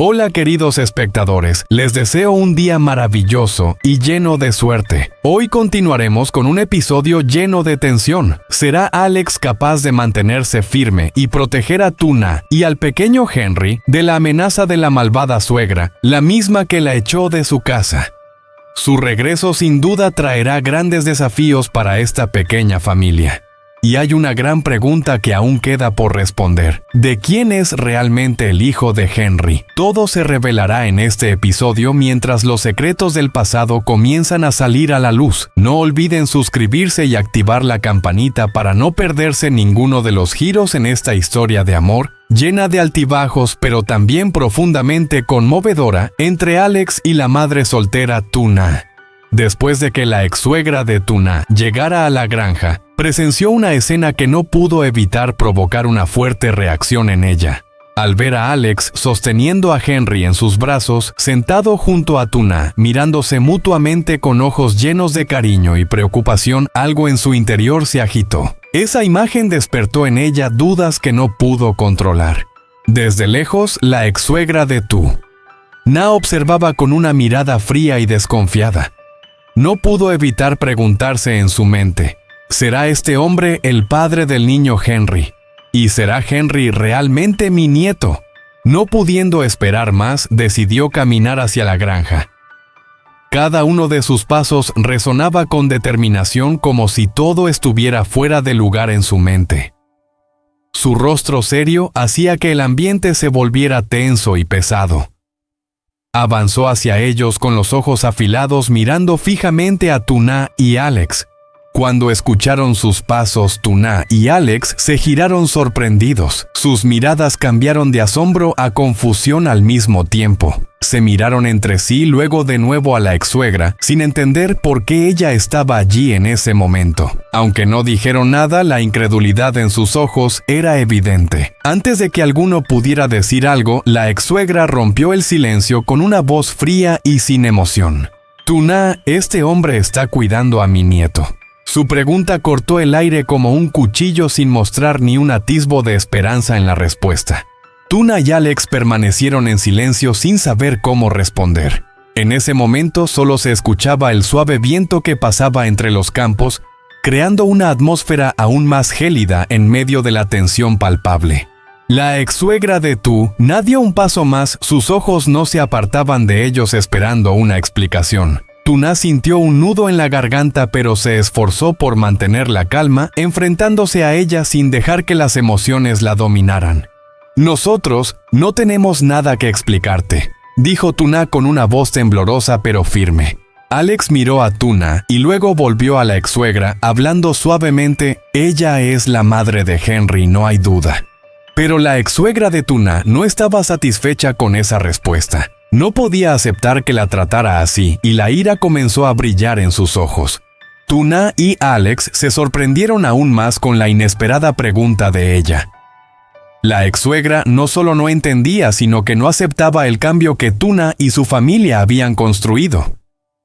Hola queridos espectadores, les deseo un día maravilloso y lleno de suerte. Hoy continuaremos con un episodio lleno de tensión. ¿Será Alex capaz de mantenerse firme y proteger a Tuna y al pequeño Henry de la amenaza de la malvada suegra, la misma que la echó de su casa? Su regreso sin duda traerá grandes desafíos para esta pequeña familia. Y hay una gran pregunta que aún queda por responder. ¿De quién es realmente el hijo de Henry? Todo se revelará en este episodio mientras los secretos del pasado comienzan a salir a la luz. No olviden suscribirse y activar la campanita para no perderse ninguno de los giros en esta historia de amor, llena de altibajos pero también profundamente conmovedora, entre Alex y la madre soltera Tuna. Después de que la ex-suegra de Tuna llegara a la granja, presenció una escena que no pudo evitar provocar una fuerte reacción en ella. Al ver a Alex sosteniendo a Henry en sus brazos, sentado junto a Tuna, mirándose mutuamente con ojos llenos de cariño y preocupación, algo en su interior se agitó. Esa imagen despertó en ella dudas que no pudo controlar. Desde lejos, la ex-suegra de Tuna observaba con una mirada fría y desconfiada. No pudo evitar preguntarse en su mente, ¿será este hombre el padre del niño Henry? ¿Y será Henry realmente mi nieto? No pudiendo esperar más, decidió caminar hacia la granja. Cada uno de sus pasos resonaba con determinación como si todo estuviera fuera de lugar en su mente. Su rostro serio hacía que el ambiente se volviera tenso y pesado. Avanzó hacia ellos con los ojos afilados mirando fijamente a Tuna y Alex. Cuando escucharon sus pasos, Tuna y Alex se giraron sorprendidos. Sus miradas cambiaron de asombro a confusión al mismo tiempo. Se miraron entre sí, luego de nuevo a la ex-suegra, sin entender por qué ella estaba allí en ese momento. Aunque no dijeron nada, la incredulidad en sus ojos era evidente. Antes de que alguno pudiera decir algo, la ex-suegra rompió el silencio con una voz fría y sin emoción. Tuna, este hombre está cuidando a mi nieto. Su pregunta cortó el aire como un cuchillo sin mostrar ni un atisbo de esperanza en la respuesta. Tuna y Alex permanecieron en silencio sin saber cómo responder. En ese momento solo se escuchaba el suave viento que pasaba entre los campos, creando una atmósfera aún más gélida en medio de la tensión palpable. La ex-suegra de Tuna dio un paso más, sus ojos no se apartaban de ellos esperando una explicación. Tuna sintió un nudo en la garganta pero se esforzó por mantener la calma, enfrentándose a ella sin dejar que las emociones la dominaran. «Nosotros no tenemos nada que explicarte», dijo Tuna con una voz temblorosa pero firme. Alex miró a Tuna y luego volvió a la ex-suegra, hablando suavemente. «Ella es la madre de Henry, no hay duda». Pero la ex-suegra de Tuna no estaba satisfecha con esa respuesta. No podía aceptar que la tratara así, y la ira comenzó a brillar en sus ojos. Tuna y Alex se sorprendieron aún más con la inesperada pregunta de ella. La ex-suegra no solo no entendía, sino que no aceptaba el cambio que Tuna y su familia habían construido.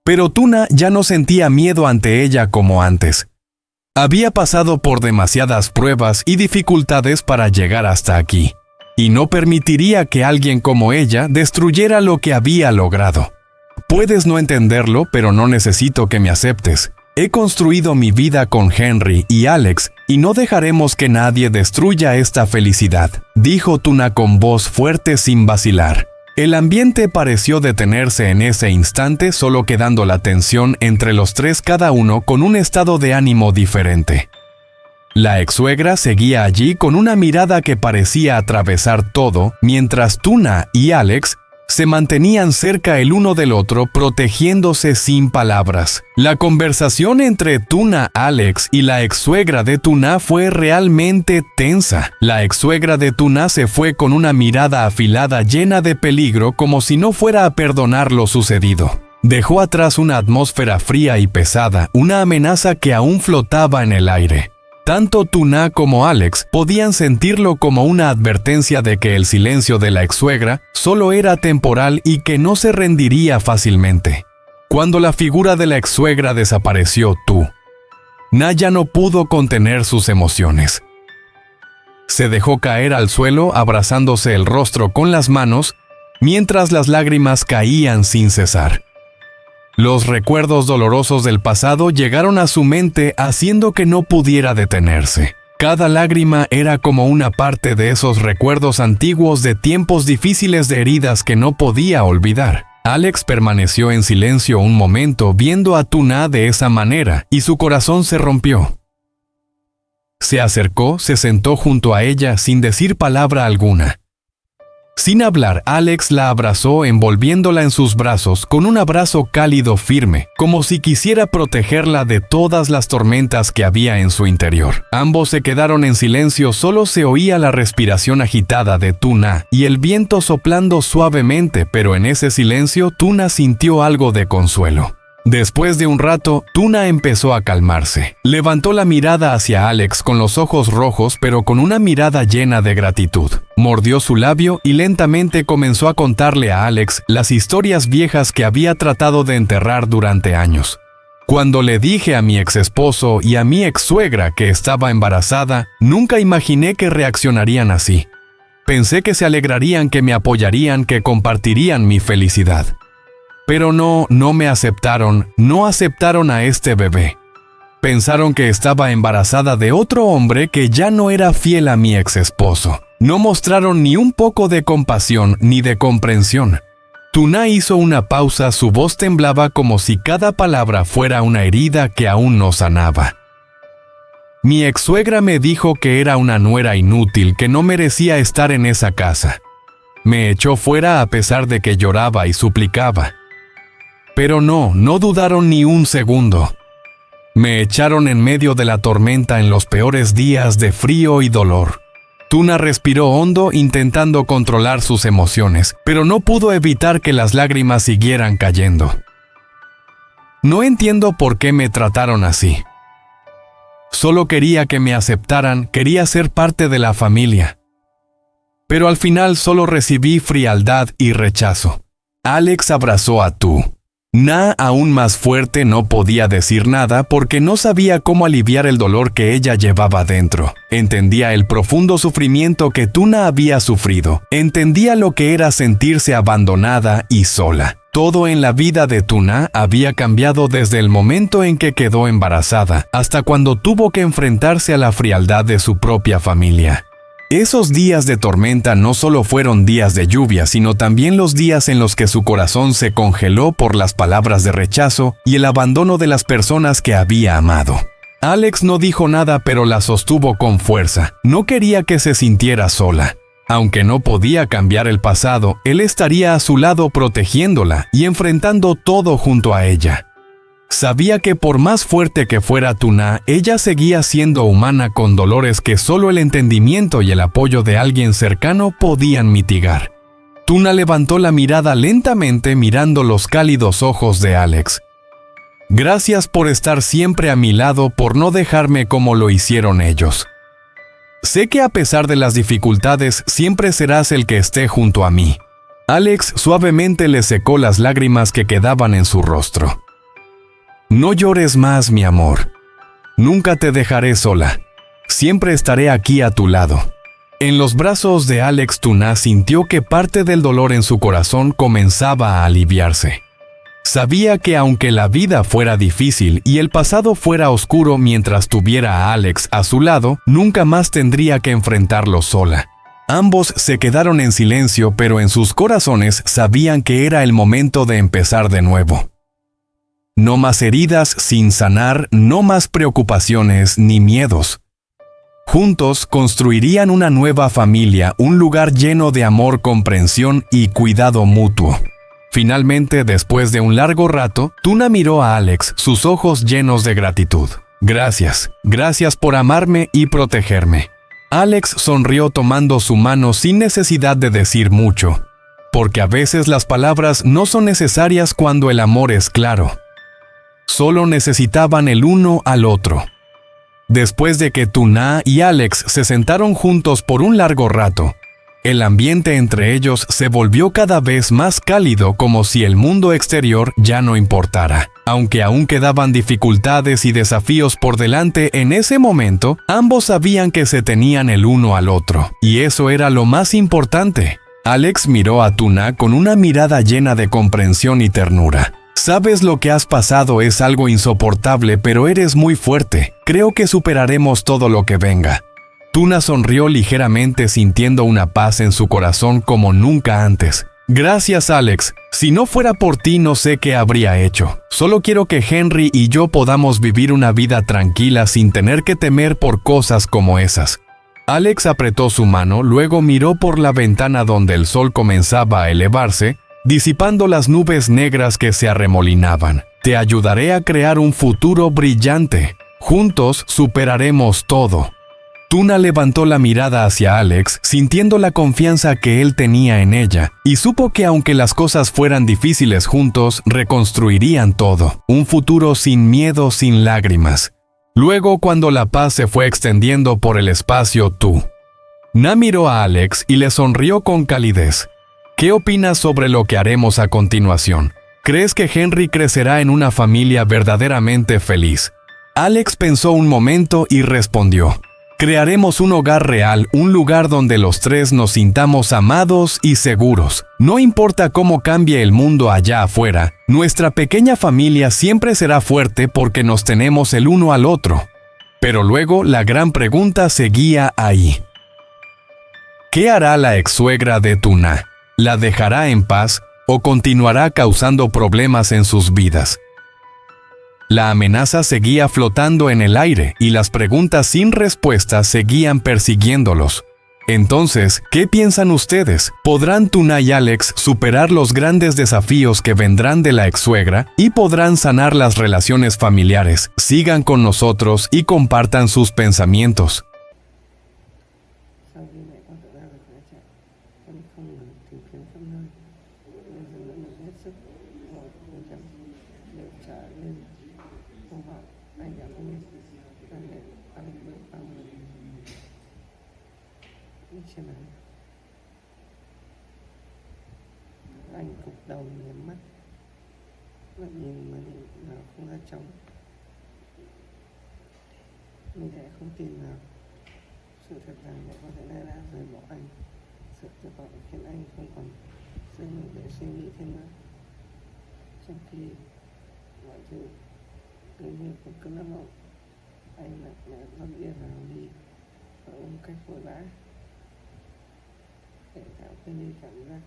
Pero Tuna ya no sentía miedo ante ella como antes. Había pasado por demasiadas pruebas y dificultades para llegar hasta aquí. Y no permitiría que alguien como ella destruyera lo que había logrado. Puedes no entenderlo, pero no necesito que me aceptes. He construido mi vida con Henry y Alex y no dejaremos que nadie destruya esta felicidad, dijo Tuna con voz fuerte sin vacilar. El ambiente pareció detenerse en ese instante, solo quedando la tensión entre los tres, cada uno con un estado de ánimo diferente. La ex-suegra seguía allí con una mirada que parecía atravesar todo, mientras Tuna y Alex se mantenían cerca el uno del otro, protegiéndose sin palabras. La conversación entre Tuna, Alex y la ex-suegra de Tuna fue realmente tensa. La ex-suegra de Tuna se fue con una mirada afilada llena de peligro, como si no fuera a perdonar lo sucedido. Dejó atrás una atmósfera fría y pesada, una amenaza que aún flotaba en el aire. Tanto Tuna como Alex podían sentirlo como una advertencia de que el silencio de la ex-suegra solo era temporal y que no se rendiría fácilmente. Cuando la figura de la ex-suegra desapareció, Tuna ya no pudo contener sus emociones. Se dejó caer al suelo abrazándose el rostro con las manos mientras las lágrimas caían sin cesar. Los recuerdos dolorosos del pasado llegaron a su mente haciendo que no pudiera detenerse. Cada lágrima era como una parte de esos recuerdos antiguos de tiempos difíciles de heridas que no podía olvidar. Alex permaneció en silencio un momento viendo a Tuna de esa manera y su corazón se rompió. Se acercó, se sentó junto a ella sin decir palabra alguna. Sin hablar, Alex la abrazó envolviéndola en sus brazos con un abrazo cálido firme, como si quisiera protegerla de todas las tormentas que había en su interior. Ambos se quedaron en silencio, solo se oía la respiración agitada de Tuna y el viento soplando suavemente, pero en ese silencio Tuna sintió algo de consuelo. Después de un rato, Tuna empezó a calmarse. Levantó la mirada hacia Alex con los ojos rojos, pero con una mirada llena de gratitud. Mordió su labio y lentamente comenzó a contarle a Alex las historias viejas que había tratado de enterrar durante años. Cuando le dije a mi exesposo y a mi exsuegra que estaba embarazada, nunca imaginé que reaccionarían así. Pensé que se alegrarían, que me apoyarían, que compartirían mi felicidad. Pero no me aceptaron, no aceptaron a este bebé. Pensaron que estaba embarazada de otro hombre que ya no era fiel a mi exesposo. No mostraron ni un poco de compasión ni de comprensión. Tuna hizo una pausa, su voz temblaba como si cada palabra fuera una herida que aún no sanaba. Mi exsuegra me dijo que era una nuera inútil, que no merecía estar en esa casa. Me echó fuera a pesar de que lloraba y suplicaba. Pero no dudaron ni un segundo. Me echaron en medio de la tormenta en los peores días de frío y dolor. Tuna respiró hondo intentando controlar sus emociones, pero no pudo evitar que las lágrimas siguieran cayendo. No entiendo por qué me trataron así. Solo quería que me aceptaran, quería ser parte de la familia. Pero al final solo recibí frialdad y rechazo. Alex abrazó a Tu. Na, aún más fuerte, no podía decir nada porque no sabía cómo aliviar el dolor que ella llevaba dentro. Entendía el profundo sufrimiento que Tuna había sufrido. Entendía lo que era sentirse abandonada y sola. Todo en la vida de Tuna había cambiado desde el momento en que quedó embarazada hasta cuando tuvo que enfrentarse a la frialdad de su propia familia. Esos días de tormenta no solo fueron días de lluvia, sino también los días en los que su corazón se congeló por las palabras de rechazo y el abandono de las personas que había amado. Alex no dijo nada, pero la sostuvo con fuerza. No quería que se sintiera sola. Aunque no podía cambiar el pasado, él estaría a su lado protegiéndola y enfrentando todo junto a ella. Sabía que por más fuerte que fuera Tuna, ella seguía siendo humana con dolores que solo el entendimiento y el apoyo de alguien cercano podían mitigar. Tuna levantó la mirada lentamente mirando los cálidos ojos de Alex. Gracias por estar siempre a mi lado, por no dejarme como lo hicieron ellos. Sé que a pesar de las dificultades, siempre serás el que esté junto a mí. Alex suavemente le secó las lágrimas que quedaban en su rostro. No llores más, mi amor. Nunca te dejaré sola. Siempre estaré aquí a tu lado. En los brazos de Alex, Tuna sintió que parte del dolor en su corazón comenzaba a aliviarse. Sabía que aunque la vida fuera difícil y el pasado fuera oscuro mientras tuviera a Alex a su lado, nunca más tendría que enfrentarlo sola. Ambos se quedaron en silencio, pero en sus corazones sabían que era el momento de empezar de nuevo. No más heridas sin sanar, no más preocupaciones ni miedos. Juntos construirían una nueva familia, un lugar lleno de amor, comprensión y cuidado mutuo. Finalmente, después de un largo rato, Tuna miró a Alex, sus ojos llenos de gratitud. Gracias por amarme y protegerme. Alex sonrió tomando su mano sin necesidad de decir mucho, porque a veces las palabras no son necesarias cuando el amor es claro. Solo necesitaban el uno al otro. Después de que Tuna y Alex se sentaron juntos por un largo rato, el ambiente entre ellos se volvió cada vez más cálido, como si el mundo exterior ya no importara. Aunque aún quedaban dificultades y desafíos por delante en ese momento, ambos sabían que se tenían el uno al otro, y eso era lo más importante. Alex miró a Tuna con una mirada llena de comprensión y ternura. Sabes, lo que has pasado es algo insoportable, pero eres muy fuerte. Creo que superaremos todo lo que venga. Tuna sonrió ligeramente, sintiendo una paz en su corazón como nunca antes. Gracias, Alex. Si no fuera por ti, no sé qué habría hecho. Solo quiero que Henry y yo podamos vivir una vida tranquila sin tener que temer por cosas como esas. Alex apretó su mano, luego miró por la ventana donde el sol comenzaba a elevarse, disipando las nubes negras que se arremolinaban. Te ayudaré a crear un futuro brillante. Juntos superaremos todo. Tuna levantó la mirada hacia Alex, sintiendo la confianza que él tenía en ella, y supo que aunque las cosas fueran difíciles juntos, reconstruirían todo. Un futuro sin miedo, sin lágrimas. Luego, cuando la paz se fue extendiendo por el espacio, Na miró a Alex y le sonrió con calidez. ¿Qué opinas sobre lo que haremos a continuación? ¿Crees que Henry crecerá en una familia verdaderamente feliz? Alex pensó un momento y respondió: crearemos un hogar real, un lugar donde los tres nos sintamos amados y seguros. No importa cómo cambie el mundo allá afuera, nuestra pequeña familia siempre será fuerte porque nos tenemos el uno al otro. Pero luego la gran pregunta seguía ahí. ¿Qué hará la ex-suegra de Tuna? ¿La dejará en paz o continuará causando problemas en sus vidas? La amenaza seguía flotando en el aire y las preguntas sin respuesta seguían persiguiéndolos. Entonces, ¿qué piensan ustedes? ¿Podrán Tuna y Alex superar los grandes desafíos que vendrán de la ex-suegra y podrán sanar las relaciones familiares? Sigan con nosotros y compartan sus pensamientos. Xem nào, anh cục đầu nhắm mắt và nhìn mà định nào không ra trống. Mình sẽ không tin vào sự thật rằng mẹ có thể đã rời bỏ anh. Sự tuyệt vọng khiến anh không còn sức lực để suy nghĩ thêm nữa. Trong khi mọi thứ gần như một cơn ác mộng, anh lặng lẽ dâng yên vào đi và ôm cách vội vã để tạo quên đi cảm giác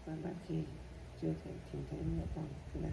mất mát khi chưa thể tìm thấy mẹ con thế nào.